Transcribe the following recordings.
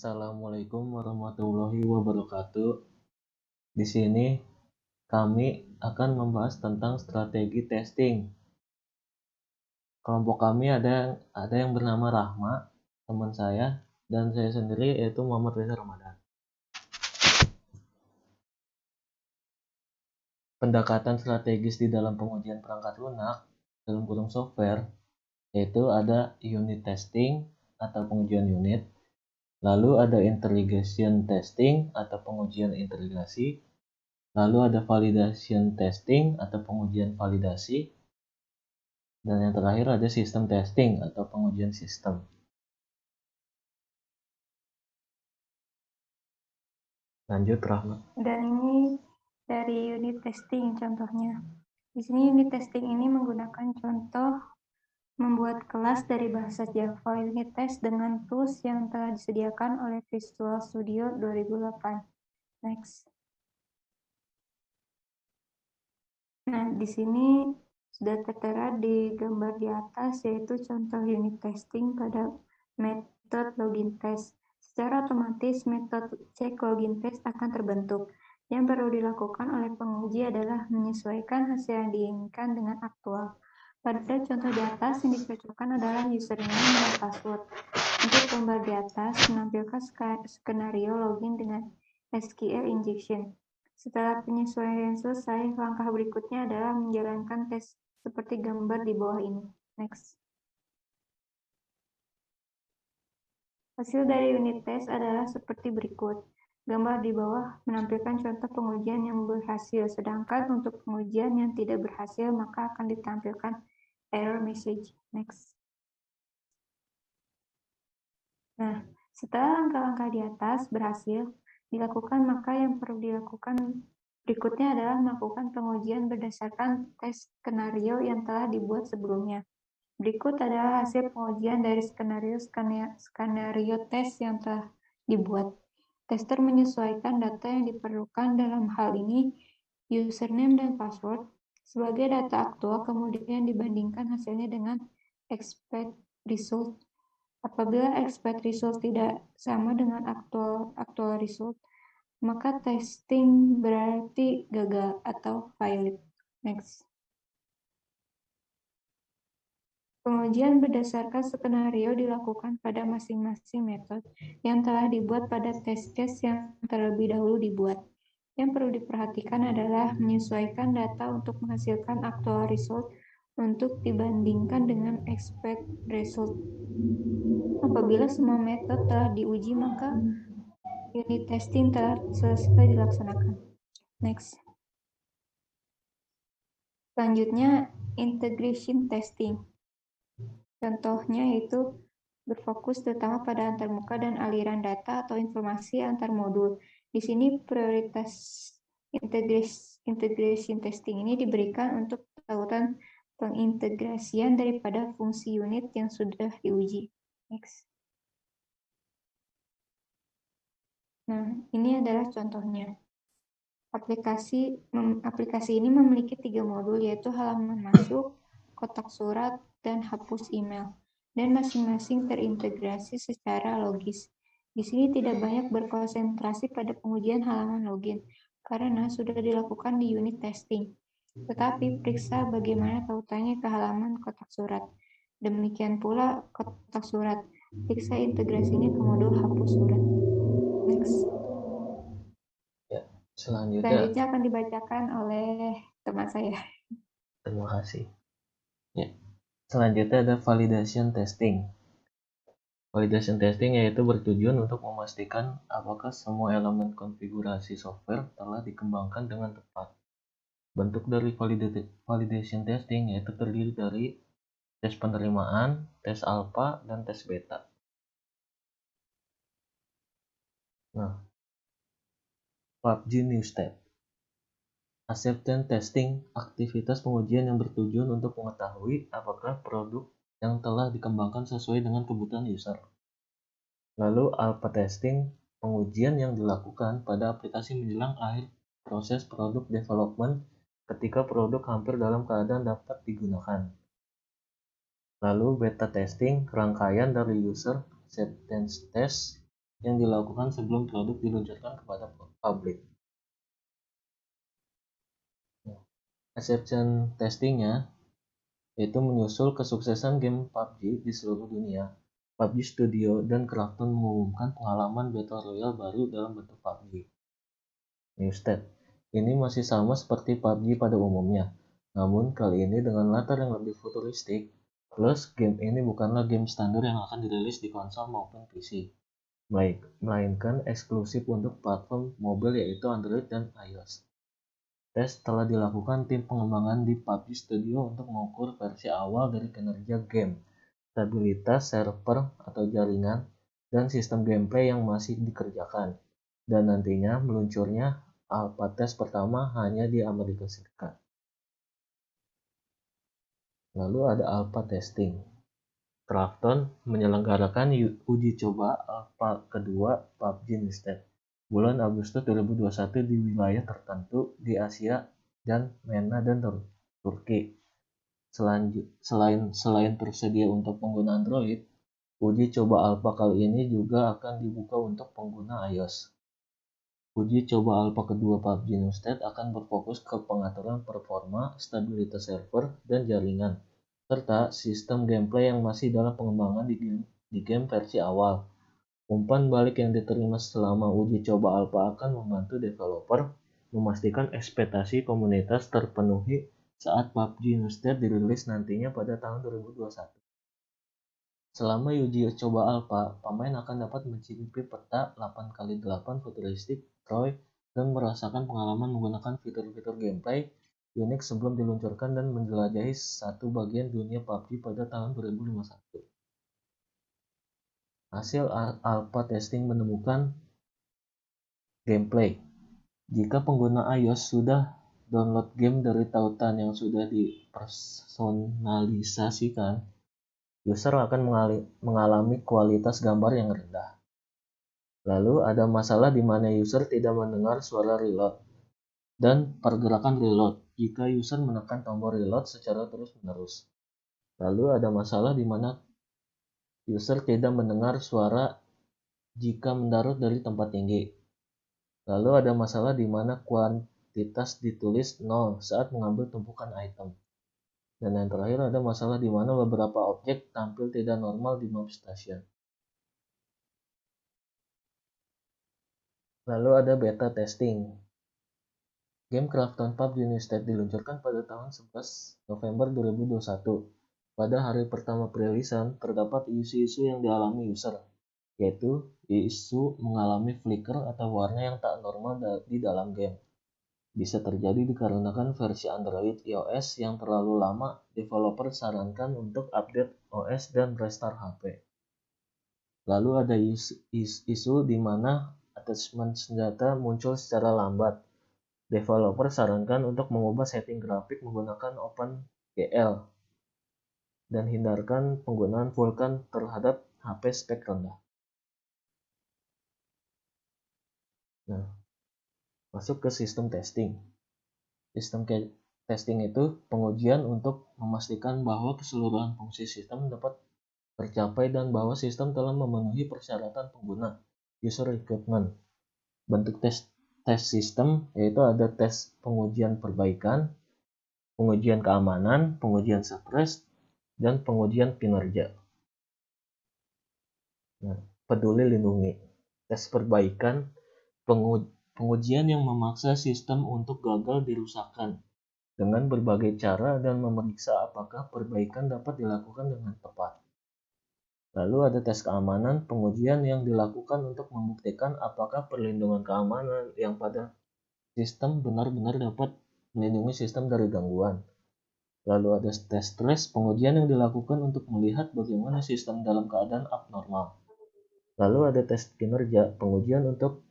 Assalamualaikum warahmatullahi wabarakatuh. Di sini kami akan membahas tentang strategi testing. Kelompok kami ada yang bernama Rahma, teman saya, dan saya sendiri yaitu Muhammad Reza Ramadan. Pendekatan strategis di dalam pengujian perangkat lunak dalam kurung software yaitu ada unit testing atau pengujian unit, lalu ada integration testing atau pengujian integrasi, lalu ada validation testing atau pengujian validasi, dan yang terakhir ada system testing atau pengujian sistem. Lanjut, Rahma. Dan ini dari unit testing contohnya. Di sini unit testing ini menggunakan contoh membuat kelas dari bahasa Java unit test dengan tools yang telah disediakan oleh Visual Studio 2008. Next. Nah, di sini sudah tertera di gambar di atas yaitu contoh unit testing pada metode login test. Secara otomatis metode check login test akan terbentuk. Yang perlu dilakukan oleh penguji adalah menyesuaikan hasil yang diinginkan dengan aktual. Pada contoh di atas yang dicocokkan adalah username dan password. Untuk gambar di atas menampilkan skenario login dengan SQL injection. Setelah penyesuaian selesai, langkah berikutnya adalah menjalankan tes seperti gambar di bawah ini. Next. Hasil dari unit tes adalah seperti berikut. Gambar di bawah menampilkan contoh pengujian yang berhasil, sedangkan untuk pengujian yang tidak berhasil maka akan ditampilkan error message. Next. Nah, setelah langkah-langkah di atas berhasil dilakukan, maka yang perlu dilakukan berikutnya adalah melakukan pengujian berdasarkan tes skenario yang telah dibuat sebelumnya. Berikut adalah hasil pengujian dari skenario tes yang telah dibuat. Tester menyesuaikan data yang diperlukan, dalam hal ini username dan password, sebagai data aktual, kemudian dibandingkan hasilnya dengan expect result. Apabila expect result tidak sama dengan actual result, maka testing berarti gagal atau failed. Next. Pengujian berdasarkan skenario dilakukan pada masing-masing metode yang telah dibuat pada test case yang terlebih dahulu dibuat. Yang perlu diperhatikan adalah menyesuaikan data untuk menghasilkan actual result untuk dibandingkan dengan expect result. Apabila semua metode telah diuji, maka unit testing telah selesai dilaksanakan. Next. Selanjutnya, integration testing. Contohnya yaitu berfokus terutama pada antarmuka dan aliran data atau informasi antar modul. Di sini prioritas integration testing ini diberikan untuk tautan pengintegrasian daripada fungsi unit yang sudah diuji. Next. Nah, ini adalah contohnya. Aplikasi ini memiliki 3 modul, yaitu halaman masuk, kotak surat, dan hapus email, dan masing-masing terintegrasi secara logis. Di sini tidak banyak berkonsentrasi pada pengujian halaman login, karena sudah dilakukan di unit testing. Tetapi periksa bagaimana tautannya ke halaman kotak surat. Demikian pula kotak surat, periksa integrasinya ke modul hapus surat. Next. Selanjutnya akan dibacakan oleh teman saya. Terima kasih. Ya. Selanjutnya ada validation testing. Validation testing yaitu bertujuan untuk memastikan apakah semua elemen konfigurasi software telah dikembangkan dengan tepat. Bentuk dari validation testing yaitu terdiri dari tes penerimaan, tes alpha, dan tes beta. Nah, PUBG New State. Acceptance testing, aktivitas pengujian yang bertujuan untuk mengetahui apakah produk yang telah dikembangkan sesuai dengan kebutuhan user. Lalu alpha testing, pengujian yang dilakukan pada aplikasi menjelang akhir proses produk development ketika produk hampir dalam keadaan dapat digunakan. Lalu beta testing, rangkaian dari user acceptance test yang dilakukan sebelum produk diluncurkan kepada publik. Acceptance testingnya yaitu menyusul kesuksesan game PUBG di seluruh dunia. PUBG Studio dan Krafton mengumumkan pengalaman Battle Royale baru dalam bentuk PUBG New State. Ini masih sama seperti PUBG pada umumnya, namun kali ini dengan latar yang lebih futuristik. Plus, game ini bukanlah game standar yang akan dirilis di konsol maupun PC, melainkan eksklusif untuk platform mobile yaitu Android dan iOS. Tes telah dilakukan tim pengembangan di PUBG Studio untuk mengukur versi awal dari kinerja game, stabilitas server atau jaringan, dan sistem gameplay yang masih dikerjakan, dan nantinya meluncurnya alpha test pertama hanya di Amerika Serikat. Lalu ada alpha testing. Krafton menyelenggarakan uji coba alpha kedua PUBG New State bulan Agustus 2021 di wilayah tertentu di Asia dan MENA dan Turki. Selain tersedia untuk pengguna Android, uji coba alpha kali ini juga akan dibuka untuk pengguna iOS. Uji coba alpha kedua PUBG New State akan berfokus ke pengaturan performa, stabilitas server, dan jaringan, serta sistem gameplay yang masih dalam pengembangan di game versi awal. Umpan balik yang diterima selama uji coba alpha akan membantu developer memastikan ekspektasi komunitas terpenuhi saat PUBG New State dirilis nantinya pada tahun 2021. Selama uji coba alpha, pemain akan dapat mencicipi peta 8x8 futuristik Troy dan merasakan pengalaman menggunakan fitur-fitur gameplay unik sebelum diluncurkan dan menjelajahi satu bagian dunia PUBG pada tahun 2051. Hasil alpha testing menemukan gameplay. Jika pengguna iOS sudah download game dari tautan yang sudah dipersonalisasikan, user akan mengalami kualitas gambar yang rendah. Lalu ada masalah di mana user tidak mendengar suara reload dan pergerakan reload jika user menekan tombol reload secara terus-menerus. Lalu ada masalah di mana user tidak mendengar suara jika mendarat dari tempat tinggi. Lalu ada masalah di mana kuantitas ditulis 0 saat mengambil tumpukan item. Dan yang terakhir ada masalah di mana beberapa objek tampil tidak normal di map station. Lalu ada beta testing. Game Krafton PUBG New State diluncurkan pada tahun 11 November 2021. Pada hari pertama perilisan, terdapat isu-isu yang dialami user, yaitu isu mengalami flicker atau warna yang tak normal di dalam game. Bisa terjadi dikarenakan versi Android iOS yang terlalu lama. Developer sarankan untuk update OS dan restart HP. Lalu ada isu di mana attachment senjata muncul secara lambat. Developer sarankan untuk mengubah setting grafik menggunakan OpenGL dan hindarkan penggunaan Vulkan terhadap HP spek rendah. Nah, masuk ke sistem testing. Sistem testing itu pengujian untuk memastikan bahwa keseluruhan fungsi sistem dapat tercapai dan bahwa sistem telah memenuhi persyaratan pengguna user requirement. Bentuk tes sistem yaitu ada tes pengujian perbaikan, pengujian keamanan, pengujian stres, dan pengujian kinerja. Nah, peduli lindungi. Tes perbaikan, pengujian yang memaksa sistem untuk gagal dirusakkan dengan berbagai cara dan memeriksa apakah perbaikan dapat dilakukan dengan tepat. Lalu ada tes keamanan, pengujian yang dilakukan untuk membuktikan apakah perlindungan keamanan yang pada sistem benar-benar dapat melindungi sistem dari gangguan. Lalu ada tes stres, pengujian yang dilakukan untuk melihat bagaimana sistem dalam keadaan abnormal. Lalu ada tes kinerja, pengujian untuk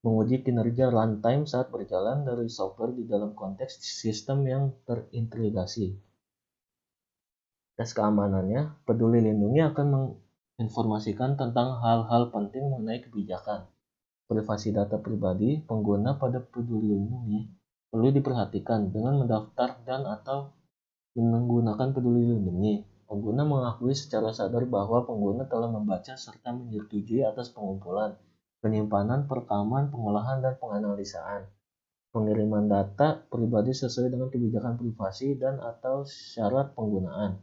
menguji kinerja runtime saat berjalan dari software di dalam konteks sistem yang terintegrasi. Tes keamanannya, Peduli Lindungi akan menginformasikan tentang hal-hal penting mengenai kebijakan. Privasi data pribadi pengguna pada Peduli Lindungi perlu diperhatikan dengan mendaftar dan atau menggunakan Peduli Lindungi. Pengguna mengakui secara sadar bahwa pengguna telah membaca serta menyetujui atas pengumpulan, penyimpanan, perekaman, pengolahan, dan penganalisaan, pengiriman data pribadi sesuai dengan kebijakan privasi dan/atau syarat penggunaan.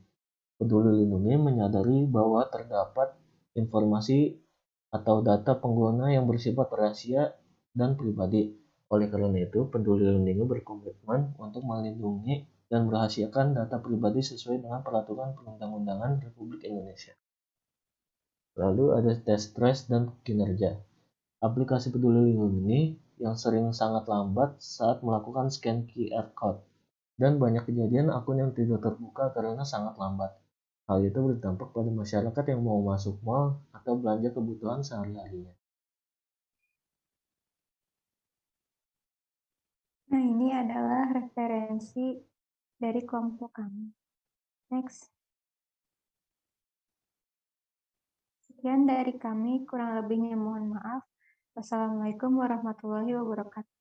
Peduli Lindungi menyadari bahwa terdapat informasi atau data pengguna yang bersifat rahasia dan pribadi. Oleh karena itu, Peduli Lindungi berkomitmen untuk melindungi dan merahasiakan data pribadi sesuai dengan peraturan perundang-undangan Republik Indonesia. Lalu ada tes trace dan kinerja. Aplikasi Peduli Lindungi yang sering sangat lambat saat melakukan scan QR code, dan banyak kejadian akun yang tidak terbuka karena sangat lambat. Hal itu berdampak pada masyarakat yang mau masuk mal atau belanja kebutuhan sehari-harinya. Nah, ini adalah referensi dari kelompok kami. Next. Sekian dari kami, kurang lebihnya mohon maaf. Wassalamualaikum warahmatullahi wabarakatuh.